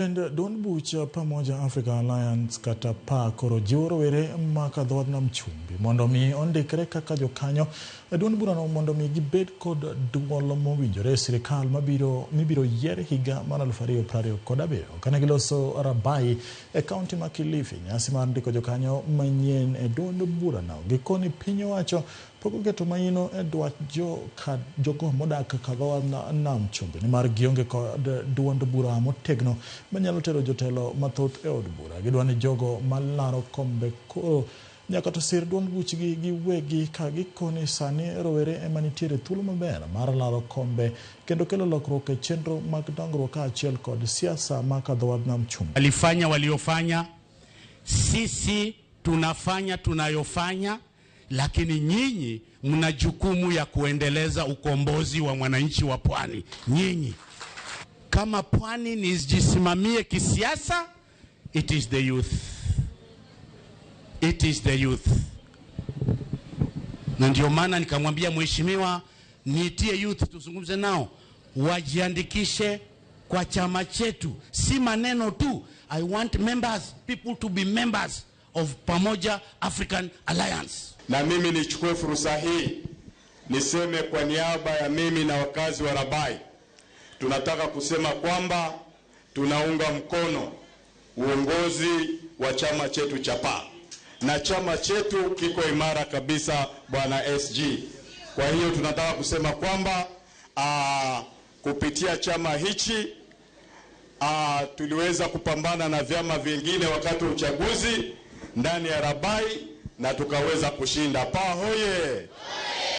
Duond bucha pamoja African Alliance kata PA koro jiwo rowere maka dhood nam chumbi mondo mi ondikre kaka jokanyo duond burano mondo mi gibed kod duol mowinjore sirikal mibiro yier higa mar 2027 kane giloso Rabai e kaunti ma Kilifi. Nyasi mar ndiko jokanyo manyien e duond burano gikoni piny owacho pok oketo maino e dwach jogo modak ka dhood nam chumbi nimar gionge kod duond bura motegno manyalo tero jotelo mathoth e od bura. Gidwani jogo malaro kombe koro nyaka to sir duond buchgi giwegi ka gikoni sani rowere ema nitiere thuolo maber mar laro kombe kendo kelo lokruok e chenro mag dongruok kaachiel kod siasa maka dhood nam chumbi. Alifanya waliofanya, sisi tunafanya tunayofanya, lakini nyinyi mna jukumu ya kuendeleza ukombozi wa mwananchi wa Pwani. Nyinyi kama Pwani nijisimamie kisiasa, it is the youth. It is the youth. Na ndio maana nikamwambia mheshimiwa niitie youth tuzungumze nao wajiandikishe kwa chama chetu. Si maneno tu. I want members, people to be members of Pamoja African Alliance. Na mimi nichukue fursa hii niseme kwa niaba ya mimi na wakazi wa Rabai, tunataka kusema kwamba tunaunga mkono uongozi wa chama chetu cha PA. Na chama chetu kiko imara kabisa bwana SG. Kwa hiyo tunataka kusema kwamba kupitia chama hichi tuliweza kupambana na vyama vingine wakati wa uchaguzi ndani ya Rabai na tukaweza kushinda. PA hoye!